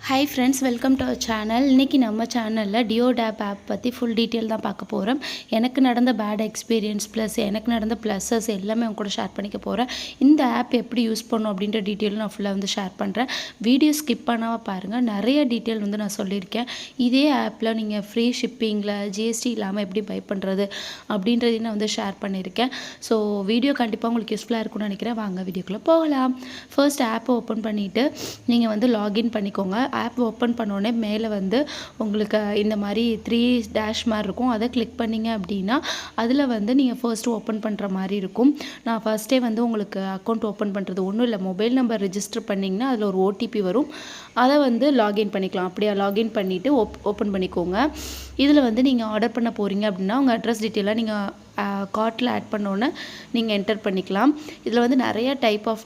Hi friends, welcome to our channel. இன்னைக்கு நம்ம சேனலில் டியோடாப் ஆப் பற்றி ஃபுல் டீட்டெயில் தான் பார்க்க போகிறோம். எனக்கு நடந்த பேட் எக்ஸ்பீரியன்ஸ் ப்ளஸ் எனக்கு நடந்த ப்ளஸஸ் எல்லாமே உங்க கூட ஷேர் பண்ணிக்க போகிறேன். இந்த ஆப் எப்படி யூஸ் பண்ணணும் அப்படின்ற டீட்டெயிலும் நான் ஃபுல்லாக வந்து ஷேர் பண்ணுறேன். வீடியோ ஸ்கிப் பண்ணாமல் பாருங்கள். நிறைய டீட்டெயில் வந்து நான் சொல்லியிருக்கேன். இதே ஆப்பில் நீங்கள் ஃப்ரீ ஷிப்பிங்கில் ஜிஎஸ்டி இல்லாமல் எப்படி பை பண்ணுறது அப்படின்றதையும் நான் வந்து ஷேர் பண்ணியிருக்கேன். ஸோ வீடியோ கண்டிப்பாக உங்களுக்கு யூஸ்ஃபுல்லாக இருக்கும்னு நினைக்கிறேன். வாங்க வீடியோக்குள்ளே போகலாம். ஃபர்ஸ்ட் ஆப்பை ஓப்பன் பண்ணிவிட்டு நீங்கள் வந்து லாகின் பண்ணிக்கோங்க. ஆப் ஓப்பன் பண்ணோடனே மேலே வந்து உங்களுக்கு இந்த மாதிரி 3 டேஷ் மாதிரி இருக்கும். அதை கிளிக் பண்ணிங்க அப்படின்னா அதில் வந்து நீங்கள் ஃபர்ஸ்ட்டு ஓப்பன் பண்ணுற மாதிரி இருக்கும். நான் ஃபர்ஸ்ட்டே வந்து உங்களுக்கு அக்கௌண்ட் ஓப்பன் பண்ணுறது ஒன்றும் இல்லை, மொபைல் நம்பர் ரிஜிஸ்டர் பண்ணிங்கன்னா அதில் ஒரு ஓடிபி வரும். அதை வந்து லாகின் பண்ணிக்கலாம். அப்படியே லாகின் பண்ணிவிட்டு ஓப்பன் பண்ணிக்கோங்க. இதில் வந்து நீங்கள் ஆர்டர் பண்ண போகிறீங்க அப்படின்னா உங்கள் அட்ரஸ் டீட்டெயிலாக நீங்கள் கார்ட்டில் ஆட் பண்ணோன்னே நீங்கள் என்டர் பண்ணிக்கலாம். இதில் வந்து நிறைய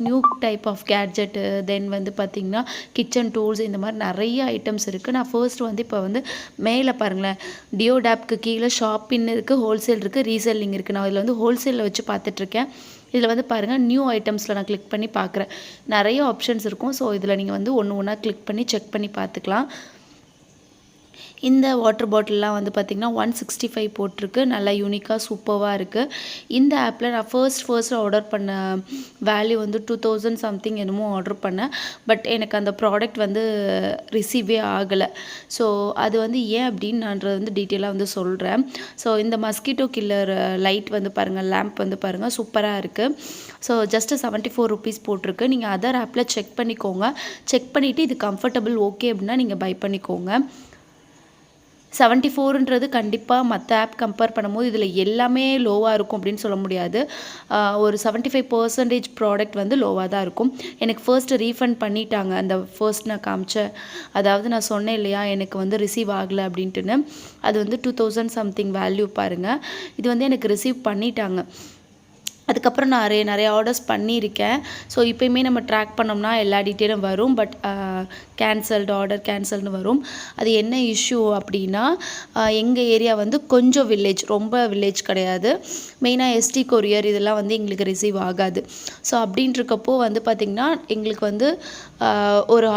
நியூ டைப் ஆஃப் கேட்ஜெட்டு, தென் வந்து பார்த்திங்கன்னா கிச்சன் டூல்ஸ், இந்த மாதிரி நிறைய ஐட்டம்ஸ் இருக்குது. நான் ஃபர்ஸ்ட் வந்து இப்போ வந்து மேலே பாருங்களேன், டியோடாப்க்கு கீழே ஷாப்பின்னு இருக்குது, ஹோல்சேல் இருக்குது, ரீசெல்லிங் இருக்குது. நான் இதில் வந்து ஹோல்சேலில் வச்சு பார்த்துட்ருக்கேன். இதில் வந்து பாருங்கள், நியூ ஐட்டம்ஸில் நான் கிளிக் பண்ணி பார்க்குறேன். நிறைய ஆப்ஷன்ஸ் இருக்கும். ஸோ இதில் நீங்கள் வந்து ஒன்று ஒன்றா கிளிக் பண்ணி செக் பண்ணி பார்த்துக்கலாம். இந்த வாட்டர் பாட்டில்லாம் வந்து பார்த்திங்கன்னா 165 போட்டிருக்கு. நல்லா யூனிக்காக சூப்பராக இருக்குது. இந்த ஆப்பில் நான் ஃபர்ஸ்ட் ஆர்டர் பண்ண வேல்யூ வந்து 2000 சம்திங் என்னமோ ஆர்டர் பண்ணேன். பட் எனக்கு அந்த ப்ராடக்ட் வந்து ரிசீவே ஆகலை. ஸோ அது வந்து ஏன் அப்படின்னு நான் வந்து டீட்டெயிலாக வந்து சொல்கிறேன். ஸோ இந்த மஸ்கிட்டோ கில்லர் லைட் வந்து பாருங்கள், லேம்ப் வந்து பாருங்கள், சூப்பராக இருக்குது. ஸோ ஜஸ்ட்டு 74 ருபீஸ் போட்டிருக்கு. நீங்கள் அதர் ஆப்பில் செக் பண்ணிக்கோங்க. செக் பண்ணிவிட்டு இது கம்ஃபர்டபுள் ஓகே அப்படின்னா நீங்கள் பை பண்ணிக்கோங்க. 74ன்றது கண்டிப்பாக மற்ற ஆப் கம்பேர் பண்ணும்போது இதில் எல்லாமே லோவாக இருக்கும் அப்படின்னு சொல்ல முடியாது. ஒரு 75% ப்ராடக்ட் வந்து லோவாக தான் இருக்கும். எனக்கு ஃபர்ஸ்ட்டு ரீஃபண்ட் பண்ணிட்டாங்க. அந்த ஃபர்ஸ்ட் நான் காமிச்சேன், அதாவது நான் சொன்னேன் இல்லையா எனக்கு வந்து ரிசீவ் ஆகலை அப்படின்ட்டுன்னு. அது வந்து 2000 சம்திங் வேல்யூ பாருங்கள். இது வந்து எனக்கு ரிசீவ் பண்ணிட்டாங்க. அதுக்கப்புறம் நான் நிறைய ஆர்டர்ஸ் பண்ணியிருக்கேன். ஸோ இப்போயுமே நம்ம ட்ராக் பண்ணோம்னா எல்லா டீட்டெயிலும் வரும். பட் ஆர்டர் கேன்சல்னு வரும். அது என்ன இஷ்யூ அப்படின்னா, எங்கள் ஏரியா வந்து கொஞ்சம் வில்லேஜ், ரொம்ப வில்லேஜ் கிடையாது. மெயினாக எஸ்டி கொரியர் இதெல்லாம் வந்து எங்களுக்கு ரிசீவ் ஆகாது. ஸோ அப்படின்ட்டுருக்கப்போ வந்து பார்த்திங்கன்னா எங்களுக்கு வந்து ஒரு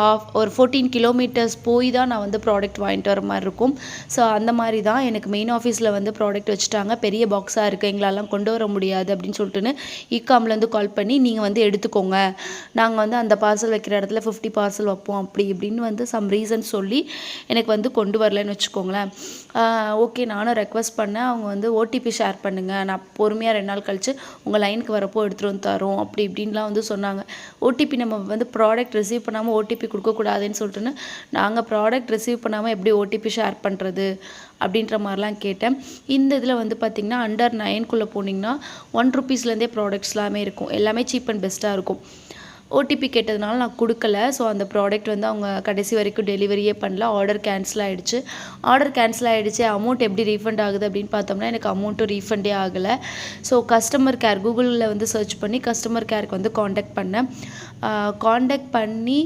14 கிலோமீட்டர்ஸ் போய் தான் நான் வந்து ப்ராடக்ட் வாங்கிட்டு வர மாதிரி இருக்கும். ஸோ அந்த மாதிரி தான் எனக்கு மெயின் ஆஃபீஸில் வந்து ப்ராடக்ட் வச்சுட்டாங்க. பெரிய பாக்ஸாக இருக்குது, எங்களெல்லாம் கொண்டு வர முடியாது அப்படின்னு சொல்லிட்டு இகாம்லேருந்து கால் பண்ணி நீங்கள் வந்து எடுத்துக்கோங்க, நாங்கள் வந்து அந்த பார்சல் வைக்கிற இடத்துல 50 பார்சல் வைப்போம் அப்படி இப்படின்னு வந்து சம் ரீசன் சொல்லி எனக்கு வந்து கொண்டு வரலன்னு வச்சுக்கோங்களேன். ஓகே, நானும் ரெக்வஸ்ட் பண்ணேன். அவங்க வந்து ஓடிபி ஷேர் பண்ணுங்கள், நான் பொறுமையாக 2 நாள் கழித்து உங்கள் லைனுக்கு வரப்போ எடுத்துகிட்டு வந்து தரோம் அப்படி இப்படின்லாம் வந்து சொன்னாங்க. ஓடிபி நம்ம வந்து ப்ராடக்ட் ரிசீவ் பண்ணாமல் ஓடிபி கொடுக்கக்கூடாதுன்னு சொல்லிட்டுன்னு நாங்கள் ப்ராடக்ட் ரிசீவ் பண்ணாமல் எப்படி ஓடிபி ஷேர் பண்ணுறது அப்படின்ற மாதிரிலாம் கேட்டேன். இந்த இதில் வந்து பார்த்திங்கன்னா அண்டர் 9க்குள்ளே போனீங்கன்னா 1 ருபீஸ்லேருந்தே ப்ராடக்ட்ஸ் எல்லாமே இருக்கும். எல்லாமே சீப் அண்ட் பெஸ்ட்டாக இருக்கும். ஓடிபி கேட்டதுனால நான் கொடுக்கல. ஸோ அந்த ப்ராடக்ட் வந்து அவங்க கடைசி வரைக்கும் டெலிவரியே பண்ணல. ஆர்டர் கேன்சல் ஆகிடுச்சு. அமௌண்ட் எப்படி ரீஃபண்ட் ஆகுது அப்படின்னு பார்த்தோம்னா எனக்கு அமௌண்ட்டும் ரீஃபண்டே ஆகலை. ஸோ கஸ்டமர் கேர் கூகுளில் வந்து சர்ச் பண்ணி கஸ்டமர் கேருக்கு வந்து காண்டாக்ட் பண்ணி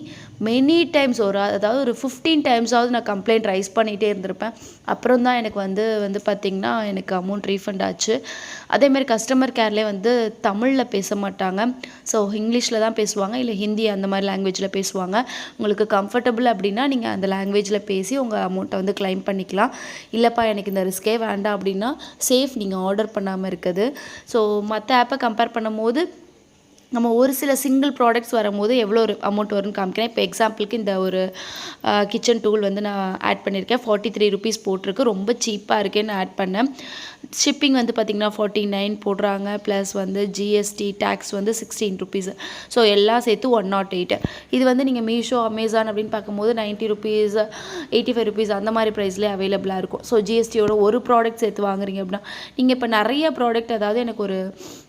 மெனி டைம்ஸ் அதாவது ஒரு 15 டைம்ஸாவது நான் கம்ப்ளைண்ட் ரைஸ் பண்ணிகிட்டே இருந்திருப்பேன். அப்புறம் தான் எனக்கு வந்து பார்த்திங்கன்னா எனக்கு அமௌண்ட் ரீஃபண்ட் ஆச்சு. அதேமாதிரி கஸ்டமர் கேர்லேயே வந்து தமிழில் பேச மாட்டாங்க. ஸோ இங்கிலீஷில் தான் பேசுவாங்க, இல்லை ஹிந்தி அந்த மாதிரி லாங்குவேஜில் பேசுவாங்க. உங்களுக்கு கம்ஃபர்டபுள் அப்படின்னா நீங்கள் அந்த லாங்குவேஜில் பேசி உங்கள் அமௌண்ட்டை வந்து கிளைம் பண்ணிக்கலாம். இல்லைப்பா எனக்கு இந்த ரிஸ்கே வேண்டாம் அப்படின்னா சேஃப் நீங்கள் ஆர்டர் பண்ணாமல் இருக்குது. ஸோ மற்ற ஆப்பை கம்பேர் பண்ணும்போது நம்ம ஒரு சில சிங்கிள் ப்ராடக்ட்ஸ் வரும்போது எவ்வளோ ஒரு அமௌண்ட் வரும்னு காமிக்கிறேன். இப்போ எக்ஸாம்பிளுக்கு இந்த ஒரு கிச்சன் டூல் வந்து நான் ஆட் பண்ணியிருக்கேன். 43 ருபீஸ் போட்டிருக்கு. ரொம்ப சீப்பாக இருக்கேன்னு ஆட் பண்ணேன். ஷிப்பிங் வந்து பார்த்திங்கன்னா 49 போடுறாங்க. ப்ளஸ் வந்து ஜிஎஸ்டி டேக்ஸ் வந்து 16 ருபீஸ். ஸோ எல்லாம் சேர்த்து 108. இது வந்து நீங்கள் மீஷோ, அமேசான் அப்படின்னு பார்க்கும்போது 90 ருபீஸ், 85 ருபீஸ் அந்த மாதிரி ப்ரைஸ்லேயே அவைலபிளாக இருக்கும். ஸோ ஜிஎஸ்டியோட ஒரு ப்ராடக்ட் சேர்த்து வாங்குறீங்க அப்படின்னா நீங்கள் இப்போ நிறைய ப்ராடக்ட், அதாவது எனக்கு ஒரு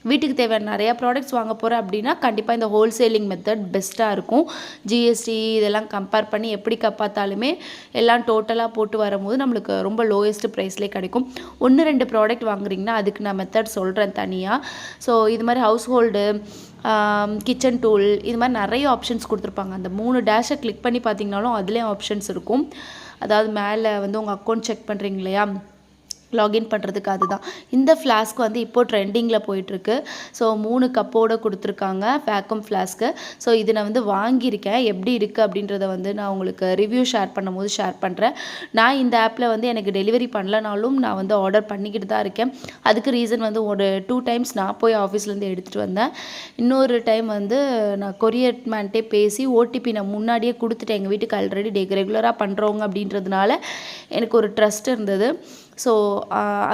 வீட்டுக்கு தேவையான நிறையா ப்ராடக்ட்ஸ் வாங்க போகிறேன் அப்படின்னா கண்டிப்பாக இந்த ஹோல்சேலிங் மெத்தட் பெஸ்ட்டாக இருக்கும். ஜிஎஸ்டி இதெல்லாம் கம்பேர் பண்ணி எப்படி பார்த்தாலுமே எல்லாம் டோட்டலாக போட்டு வரும்போது நம்மளுக்கு ரொம்ப லோயஸ்ட் ப்ரைஸ்லேயே கிடைக்கும். 1-2 ப்ராடக்ட் வாங்குறீங்கன்னா அதுக்கு நான் மெத்தட் சொல்கிறேன் தனியாக. ஸோ இது மாதிரி ஹவுஸ் ஹோல்டு, கிச்சன் டூல், இது மாதிரி நிறைய ஆப்ஷன்ஸ் கொடுத்துருப்பாங்க. அந்த 3 டேஷை கிளிக் பண்ணி பார்த்தீங்கனாலும் அதுலேயும் ஆப்ஷன்ஸ் இருக்கும். அதாவது மேலே வந்து உங்கள் அக்கௌண்ட் செக் பண்ணுறீங்க இல்லையா, லாகின் பண்ணுறதுக்கு அதுதான். இந்த ஃப்ளாஸ்க் வந்து இப்போது ட்ரெண்டிங்கில் போயிட்டுருக்கு. ஸோ 3 கப்போடு கொடுத்துருக்காங்க வேக்யூம் ஃப்ளாஸ்க்கு. ஸோ இது நான் வந்து வாங்கியிருக்கேன். எப்படி இருக்குது அப்படின்றத வந்து நான் உங்களுக்கு ரிவ்யூ ஷேர் பண்ணும்போது ஷேர் பண்ணுறேன். நான் இந்த ஆப்பில் வந்து எனக்கு டெலிவரி பண்ணலனாலும் நான் வந்து ஆர்டர் பண்ணிக்கிட்டு தான் இருக்கேன். அதுக்கு ரீசன் வந்து ஒரு 2 டைம்ஸ் நான் போய் ஆஃபீஸ்லேருந்து எடுத்துகிட்டு வந்தேன். இன்னொரு டைம் வந்து நான் கொரியர் மேன்ட்டே பேசி ஓடிபி நான் முன்னாடியே கொடுத்துட்டேன். எங்கள் வீட்டுக்கு ஆல்ரெடி ரெகுலராக பண்ணுறவங்க அப்படின்றதுனால எனக்கு ஒரு ட்ரஸ்ட் இருந்தது. ஸோ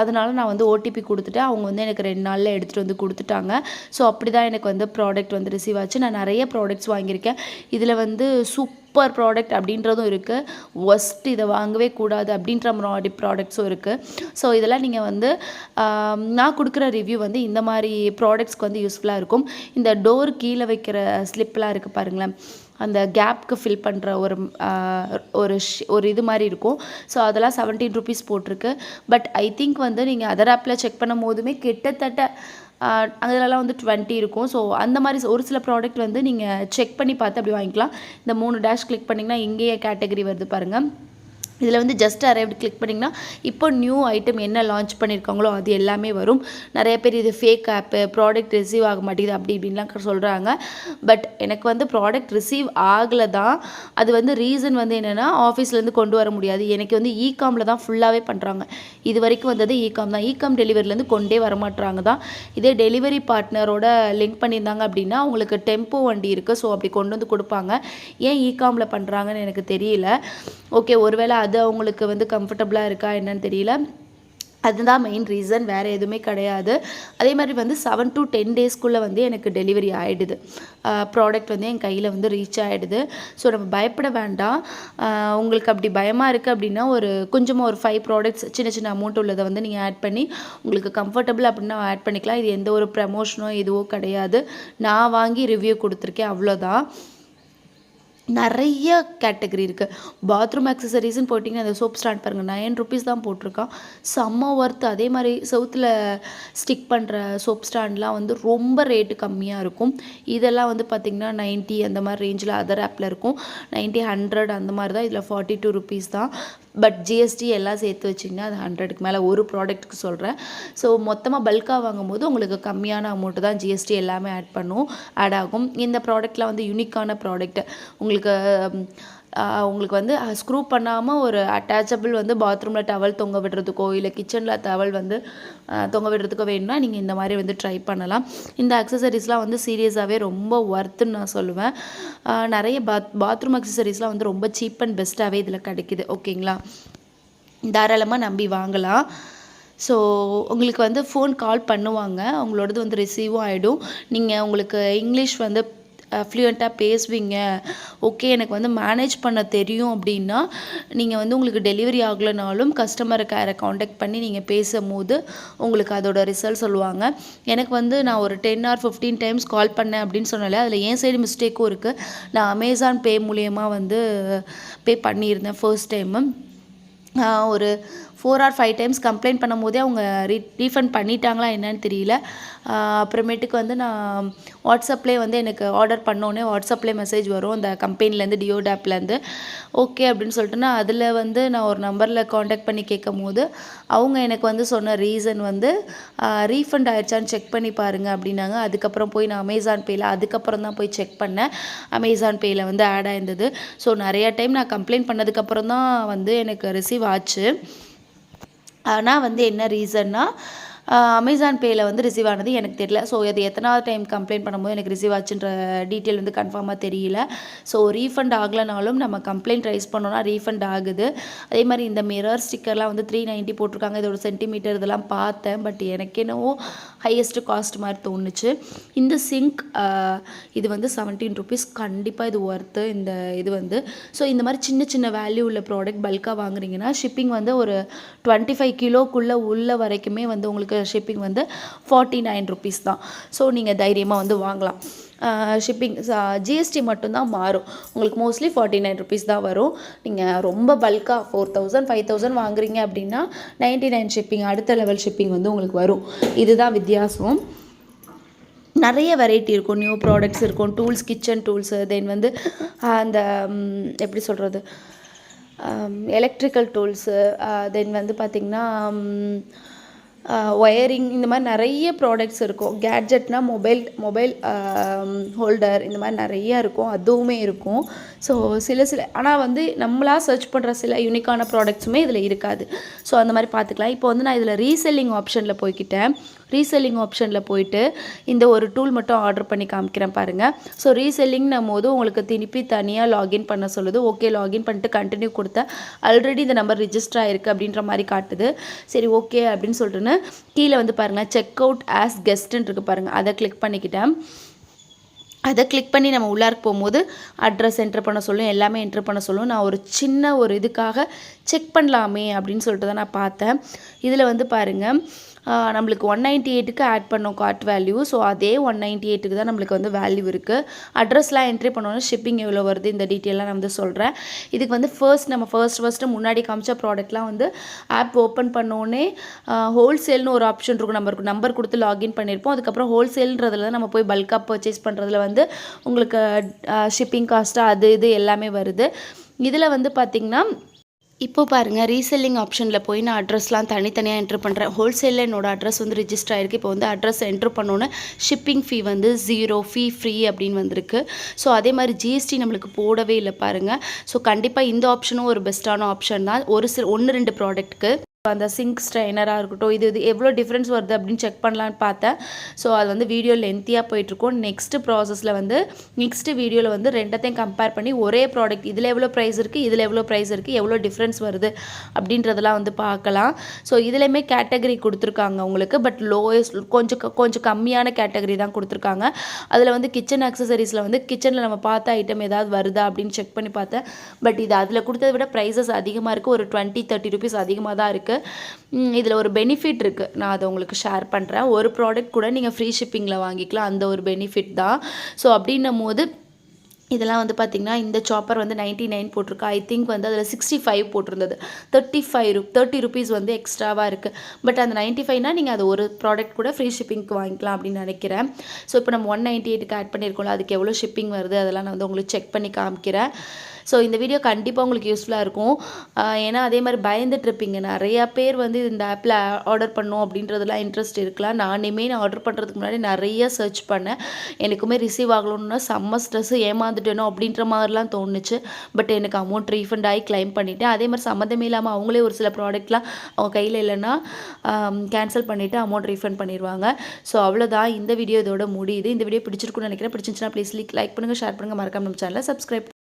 அதனால நான் வந்து ஓடிபி கொடுத்துட்டேன். அவங்க வந்து எனக்கு 2 நாளில் எடுத்துகிட்டு வந்து கொடுத்துட்டாங்க. ஸோ அப்படி தான் எனக்கு வந்து ப்ராடக்ட் வந்து ரிசீவ் ஆச்சு. நான் நிறைய ப்ராடக்ட்ஸ் வாங்கியிருக்கேன். இதில் வந்து சூப்பர் ப்ராடக்ட் அப்படின்றதும் இருக்குது, ஒஸ்ட் இதை வாங்கவே கூடாது அப்படின்ற மாதிரி ப்ராடக்ட்ஸும் இருக்குது. ஸோ இதெல்லாம் நீங்கள் வந்து நான் கொடுக்குற ரிவ்யூ வந்து இந்த மாதிரி ப்ராடக்ட்ஸ்க்கு வந்து யூஸ்ஃபுல்லாக இருக்கும். இந்த டோர் கீழே வைக்கிற ஸ்லிப்லாம் இருக்குது பாருங்களேன், அந்த கேப்க்கு ஃபில் பண்ணுற ஒரு இது மாதிரி இருக்கும். ஸோ அதெல்லாம் 17 ருபீஸ் போட்டிருக்கு. பட் ஐ திங்க் வந்து நீங்கள் அதர் ஆப்பில் செக் பண்ணும் போதுமே கிட்டத்தட்ட அதிலலாம் வந்து 20 இருக்கும். ஸோ அந்த மாதிரி ஒரு சில ப்ராடக்ட் வந்து நீங்கள் செக் பண்ணி பார்த்து அப்படி வாங்கிக்கலாம். இந்த 3 டேஷ் கிளிக் பண்ணிங்கன்னா இங்கேயே கேட்டகரி வருது பாருங்கள். இதில் வந்து ஜஸ்ட் அரைவ்டு கிளிக் பண்ணிங்கன்னா இப்போ நியூ ஐட்டம் என்ன லான்ச் பண்ணியிருக்காங்களோ அது எல்லாமே வரும். நிறைய பேர் இது ஃபேக் ஆப்பு, ப்ராடக்ட் ரிசீவ் ஆக மாட்டேங்குது அப்படி இப்படின்லாம் சொல்கிறாங்க. பட் எனக்கு வந்து ப்ராடக்ட் ரிசீவ் ஆகலை தான். அது வந்து ரீசன் வந்து என்னென்னா ஆஃபீஸ்லேருந்து கொண்டு வர முடியாது. எனக்கு வந்து இகாமில் தான் ஃபுல்லாகவே பண்ணுறாங்க. இது வரைக்கும் வந்தது இகாம் தான். இகாம் டெலிவரிலேருந்து கொண்டே வரமாட்டுறாங்க தான். இதே டெலிவரி பார்ட்னரோட லிங்க் பண்ணியிருந்தாங்க அப்படின்னா அவங்களுக்கு டெம்போ வண்டி இருக்குது. ஸோ அப்படி கொண்டு வந்து கொடுப்பாங்க. ஏன் இகாமில் பண்ணுறாங்கன்னு எனக்கு தெரியல. ஓகே, ஒருவேளை அது அவங்களுக்கு வந்து கம்ஃபர்டபுளாக இருக்கா என்னன்னு தெரியல. அதுதான் மெயின் ரீசன், வேறு எதுவுமே கிடையாது. அதே மாதிரி வந்து 7 to 10 டேஸ்க்குள்ளே வந்து எனக்கு டெலிவரி ஆகிடுது. ப்ராடக்ட் வந்து என் கையில் வந்து ரீச் ஆகிடுது. ஸோ நம்ம பயப்பட வேண்டாம். உங்களுக்கு அப்படி பயமாக இருக்குது அப்படின்னா கொஞ்சமாக ஒரு 5 ப்ராடக்ட்ஸ் சின்ன சின்ன அமௌண்ட் உள்ளதை வந்து நீங்கள் ஆட் பண்ணி உங்களுக்கு கம்ஃபர்டபுள் அப்படின்னா ஆட் பண்ணிக்கலாம். இது எந்த ஒரு ப்ரமோஷனோ எதுவோ கிடையாது. நான் வாங்கி ரிவ்யூ கொடுத்துருக்கேன், அவ்வளோதான். நிறைய கேட்டகரி இருக்குது. பாத்ரூம் ஆக்சசரிஸ்ன்னு போட்டிங்கன்னா அந்த சோப் ஸ்டாண்ட் பாருங்கள், 9 ருபீஸ் தான் போட்டிருக்கான். செம்ம ஒர்த்து. அதே மாதிரி செவுத்தில் ஸ்டிக் பண்ணுற சோப் ஸ்டாண்ட்லாம் வந்து ரொம்ப ரேட்டு கம்மியாக இருக்கும். இதெல்லாம் வந்து பார்த்திங்கன்னா 90 அந்த மாதிரி ரேஞ்சில் அதர் ஆப்பில் இருக்கும். 90, 100 அந்த மாதிரி தான். இதில் 42 ருபீஸ் தான். பட் ஜிஎஸ்டி எல்லாம் சேர்த்து வச்சிங்கன்னா அது 100க்கு மேலே ஒரு ப்ராடக்ட்டுக்கு சொல்கிறேன். ஸோ மொத்தமாக பல்காக வாங்கும்போது உங்களுக்கு கம்மியான அமௌண்ட்டு தான் ஜிஎஸ்டி எல்லாமே ஆட் ஆகும். இந்த ப்ராடக்ட்லாம் வந்து யூனிக்கான ப்ராடக்ட். உங்களுக்கு வந்து ஸ்க்ரூ பண்ணாமல் ஒரு அட்டாச்சபிள் வந்து பாத்ரூமில் டவல் தொங்க விடுறதுக்கோ இல்லை கிச்சனில் டவல் வந்து தொங்க விடுறதுக்கோ வேணும்னா நீங்கள் இந்த மாதிரி வந்து ட்ரை பண்ணலாம். இந்த அக்சசரிஸ்லாம் வந்து சீரியஸாகவே ரொம்ப ஒர்த்துன்னு நான் சொல்லுவேன். நிறைய பாத்ரூம் அக்சசரிஸ்லாம் வந்து ரொம்ப சீப் அண்ட் பெஸ்ட்டாகவே இதில் கிடைக்குது. ஓகேங்களா, தாராளமாக நம்பி வாங்கலாம். ஸோ உங்களுக்கு வந்து ஃபோன் கால் பண்ணுவாங்க, உங்களோடது வந்து ரிசீவும் ஆகிடும். நீங்கள் உங்களுக்கு இங்கிலீஷ் வந்து ஃப்ளூயண்ட்டாக பேசுவீங்க, ஓகே எனக்கு வந்து மேனேஜ் பண்ண தெரியும் அப்படின்னா நீங்கள் வந்து உங்களுக்கு டெலிவரி ஆகலைனாலும் கஸ்டமர் கேரை காண்டாக்ட் பண்ணி நீங்கள் பேசும்போது உங்களுக்கு அதோட ரிசல்ட் சொல்லுவாங்க. எனக்கு வந்து நான் ஒரு 10 or 15 டைம்ஸ் கால் பண்ணேன் அப்படின்னு சொன்னாலே அதில் என் சைடு மிஸ்டேக்கும் இருக்குது. நான் அமேசான் பே மூலியமாக வந்து பே பண்ணியிருந்தேன் ஃபர்ஸ்ட் டைமு. ஒரு 4 or 5 டைம்ஸ் கம்ப்ளைண்ட் பண்ணும் போதே அவங்க ரீஃபண்ட் பண்ணிட்டாங்களா என்னன்னு தெரியல. அப்புறமேட்டுக்கு வந்து நான் வாட்ஸ்அப்லேயே வந்து எனக்கு ஆர்டர் பண்ணோன்னே வாட்ஸ்அப்லேயே மெசேஜ் வரும் அந்த கம்பெனிலேருந்து, டியோடாப்லேருந்து. ஓகே அப்படின்னு சொல்லிட்டு நான் அதில் வந்து நான் ஒரு நம்பரில் காண்டாக்ட் பண்ணி கேட்கும் போது அவங்க எனக்கு வந்து சொன்ன ரீசன் வந்து ரீஃபண்ட் ஆயிடுச்சான்னு செக் பண்ணி பாருங்கள் அப்படின்னாங்க. அதுக்கப்புறம் போய் நான் அமேசான் பேயில் அதுக்கப்புறம் தான் போய் செக் பண்ணேன். அமேசான் பேயில் வந்து ஆட் ஆயிருந்தது. ஸோ நிறையா டைம் நான் கம்ப்ளைண்ட் பண்ணதுக்கப்புறம் தான் வந்து எனக்கு ரிசீவ் ஆச்சு. ஆனால் வந்து என்ன ரீசன்னா அமேசான் பேயில் வந்து ரிசீவ் ஆனது எனக்கு தெரியல. ஸோ அது எத்தனாவது டைம் கம்ப்ளைண்ட் பண்ணும்போது எனக்கு ரிசீவ் ஆச்சுன்ற டீட்டெயில் வந்து கன்ஃபார்மாக தெரியல. ஸோ ரீஃபண்ட் ஆகலைனாலும் நம்ம கம்ப்ளைண்ட் ரைஸ் பண்ணோன்னா ரீஃபண்ட் ஆகுது. அதே மாதிரி இந்த மிரர் ஸ்டிக்கர்லாம் வந்து 390 போட்டிருக்காங்க. இதோட சென்டிமீட்டர் இதெல்லாம் பார்த்தேன். பட் எனக்கு என்னவோ ஹையஸ்ட் காஸ்ட் மாதிரி தோணுச்சு. இந்த சிங்க் இது வந்து 17 ருபீஸ். கண்டிப்பாக இது ஒர்த்து இந்த இது வந்து. ஸோ இந்த மாதிரி சின்ன சின்ன வேல்யூ உள்ள ப்ராடக்ட் பல்காக வாங்குறீங்கன்னா ஷிப்பிங் வந்து ஒரு 25 கிலோக்குள்ளே உள்ள வரைக்குமே வந்து உங்களுக்கு ஷிப்பிங் வந்து 49 ருபீஸ் தான். ஸோ நீங்கள் தைரியமாக வந்து வாங்கலாம். ஷிப்பிங் ஜிஎஸ்டி மட்டும்தான் மாறும். உங்களுக்கு மோஸ்ட்லி 49 ருபீஸ் தான் வரும். நீங்கள் ரொம்ப பல்காக 4000 5000 வாங்குறீங்க அப்படின்னா 99 ஷிப்பிங், அடுத்த லெவல் ஷிப்பிங் வந்து உங்களுக்கு வரும். இதுதான் வித்தியாசம். நிறைய வெரைட்டி இருக்கும், நியூ ப்ராடக்ட்ஸ் இருக்கும், டூல்ஸ், கிச்சன் டூல்ஸு, தென் வந்து அந்த எப்படி சொல்கிறது, எலக்ட்ரிக்கல் டூல்ஸு, தென் வந்து பார்த்திங்கன்னா ஒயரிங், இந்த மாதிரி நிறைய ப்ராடக்ட்ஸ் இருக்கும். கேட்ஜெட்னா மொபைல் ஹோல்டர், இந்த மாதிரி நிறையா இருக்கும், அதுவுமே இருக்கும். ஸோ சில ஆனால் வந்து நம்மளாக சர்ச் பண்ணுற சில யூனிக்கான ப்ராடக்ட்ஸுமே இதில் இருக்காது. ஸோ அந்த மாதிரி பார்த்துக்கலாம். இப்போ வந்து நான் இதில் ரீசெல்லிங் ஆப்ஷனில் போய்க்கிட்டேன். ரீசெல்லிங் ஆப்ஷனில் போயிட்டு இந்த ஒரு டூல் மட்டும் ஆர்டர் பண்ணி காமிக்கிறேன் பாருங்கள். ஸோ ரீசெல்லிங்னும் போது உங்களுக்கு திருப்பி தனியாக லாகின் பண்ண சொல்லுது. ஓகே, லாகின் பண்ணிட்டு கண்டினியூ கொடுத்தேன். ஆல்ரெடி இந்த நம்பர் ரிஜிஸ்டர் ஆகிருக்கு அப்படின்ற மாதிரி காட்டுது. சரி, ஓகே அப்படின்னு சொல்லிட்டுன்னு கீழே வந்து பாருங்கள், செக் அவுட் ஆஸ் கெஸ்ட்டுன்னு இருக்குது பாருங்கள். அதை கிளிக் பண்ணிக்கிட்டேன். அதை கிளிக் பண்ணி நம்ம உள்ளார்க்கு போகும்போது அட்ரஸ் என்ட்ரு பண்ண சொல்லும், எல்லாமே என்ட்ரு பண்ண சொல்லும். நான் ஒரு சின்ன ஒரு இதுக்காக செக் பண்ணலாமே அப்படின்னு சொல்லிட்டு தான் நான் பார்த்தேன். இதில் வந்து பாருங்கள், நம்மளுக்கு 198க்கு ஆட் பண்ணோம் கார்ட் வேல்யூ. ஸோ அதே 198க்கு தான் நம்மளுக்கு வந்து வேல்யூ இருக்குது. அட்ரஸ்லாம் என்ட்ரி பண்ணோன்னா ஷிப்பிங் எவ்வளோ வருது, இந்த டீட்டெயிலாம் நான் வந்து சொல்கிறேன். இதுக்கு வந்து நம்ம ஃபர்ஸ்ட்டு முன்னாடி காமிச்ச ப்ராடக்ட்லாம் வந்து ஆப் ஓப்பன் பண்ணோன்னே ஹோல்சேல்னு ஒரு ஆப்ஷன் இருக்கும். நம்பர் கொடுத்து லாகின் பண்ணியிருப்போம். அதுக்கப்புறம் ஹோல்சேல்ன்றதுல தான் நம்ம போய் பல்காக பர்ச்சேஸ் பண்ணுறதுல வந்து உங்களுக்கு ஷிப்பிங் காஸ்ட்டு அது இது எல்லாமே வருது. இதில் வந்து பார்த்திங்கன்னா இப்போ பாருங்கள், ரீசெல்லிங் ஆப்ஷனில் போய் நான் அட்ரஸ்லாம் தனித்தனியாக என்ட்ரு பண்ணுறேன். ஹோல்சேலில் என்னோடய அட்ரஸ் வந்து ரிஜிஸ்டர் ஆகிருக்கு. இப்போ வந்து அட்ரஸ் என்ட்ரு பண்ணோன்னே ஷிப்பிங் ஃபீ வந்து 0 ஃபீ ஃப்ரீ அப்படின்னு வந்திருக்கு. ஸோ அதே மாதிரி ஜிஎஸ்டி நம்மளுக்கு போடவே இல்லை பாருங்கள். ஸோ கண்டிப்பாக இந்த ஆப்ஷனும் ஒரு பெஸ்ட்டான ஆப்ஷன் தான். ஒரு 1-2 ப்ராடக்ட்டுக்கு அந்த சிங்க் ஸ்ட்ரைனராக இருக்கட்டும், இது எவ்வளோ டிஃப்ரென்ஸ் வருது அப்படின்னு செக் பண்ணலான்னு பார்த்தேன். ஸோ அது வந்து வீடியோ லென்த்தியாக போயிட்டுருக்கும். நெக்ஸ்ட்டு வீடியோவில் வந்து ரெண்டத்தையும் கம்பேர் பண்ணி ஒரே ப்ராடக்ட் இதில் எவ்வளோ ப்ரைஸ் இருக்குது, இதில் எவ்வளோ ப்ரைஸ் இருக்குது, எவ்வளோ டிஃப்ரென்ஸ் வருது அப்படின்றதெல்லாம் வந்து பார்க்கலாம். ஸோ இதுலேயுமே கேட்டகரி கொடுத்துருக்காங்க உங்களுக்கு. பட் லோயஸ்ட் கொஞ்சம் கம்மியான கேட்டகரி தான் கொடுத்துருக்காங்க. அதில் வந்து கிச்சன் அக்சசரிஸில் வந்து கிச்சனில் நம்ம பார்த்த ஐட்டம் ஏதாவது வருதா அப்படின்னு செக் பண்ணி பார்த்தேன். பட் இது அதில் கொடுத்ததை விட ப்ரைஸஸ் அதிகமாக இருக்குது. ஒரு 20-30 ருபீஸ் அதிகமாக தான் இருக்குது. இதில் ஒரு பெனிஃபிட் இருக்குது, நான் அதை உங்களுக்கு ஷேர் பண்ணுறேன். ஒரு ப்ராடக்ட் கூட நீங்கள் ஃப்ரீ ஷிப்பிங்கில் வாங்கிக்கலாம், அந்த ஒரு பெனிஃபிட் தான். ஸோ அப்படின்னும் போது இதெல்லாம் வந்து பார்த்திங்கன்னா, இந்த சாப்பர் வந்து 99 போட்டிருக்கு. ஐ திங்க் வந்து அதில் 65 போட்டிருந்தது. 30 ருபீஸ் வந்து எக்ஸ்ட்ராவாக இருக்குது. பட் அந்த 95னா நீங்கள் அது ஒரு ப்ராடக்ட் கூட ஃப்ரீ ஷிப்பிங்க்கு வாங்கிக்கலாம் அப்படின்னு நினைக்கிறேன். ஸோ இப்போ நம்ம 198க்கு ஆட் பண்ணியிருக்கோம்ல, அதுக்கு எவ்வளோ ஷிப்பிங் வருது அதெல்லாம் நான் வந்து உங்களுக்கு செக் பண்ணி காமிக்கிறேன். ஸோ இந்த வீடியோ கண்டிப்பாக உங்களுக்கு யூஸ்ஃபுல்லாக இருக்கும். ஏன்னா அதே மாதிரி பயந்துட்டுருப்பீங்க. நிறையா பேர் வந்து இந்த ஆப்பில் ஆர்டர் பண்ணோம் அப்படின்றதுலாம் இன்ட்ரெஸ்ட் இருக்கலாம். நான் ஆர்டர் பண்ணுறதுக்கு முன்னாடி நிறைய சர்ச் பண்ணேன். எனக்குமே ரிசீவ் ஆகணும்னா செம்ம ஸ்ட்ரெஸ்ஸு, ஏமாந்துட்டேனோ அப்படின்ற மாதிரிலாம் தோணுச்சு. பட் எனக்கு அமௌண்ட் ரீஃபண்ட் ஆகி கிளைம் பண்ணிவிட்டேன். அதே மாதிரி சம்மந்தமே இல்லாமல் அவங்களே ஒரு சில ப்ராடக்ட்லாம் அவங்க கையில் இல்லைன்னா கேன்சல் பண்ணிவிட்டு அமௌண்ட் ரீஃபண்ட் பண்ணிடுவாங்க. ஸோ அவ்வளோதான், இந்த வீடியோ இதோட முடியுது. இந்த வீடியோ பிடிச்சிருக்குன்னு நினைக்கிறேன். பிடிச்சிருந்துச்சுன்னா ப்ளீஸ் லைக் பண்ணுங்கள், ஷேர் பண்ணுங்கள், மறக்காம நம்ம சேனலை சப்ஸ்கிரைப்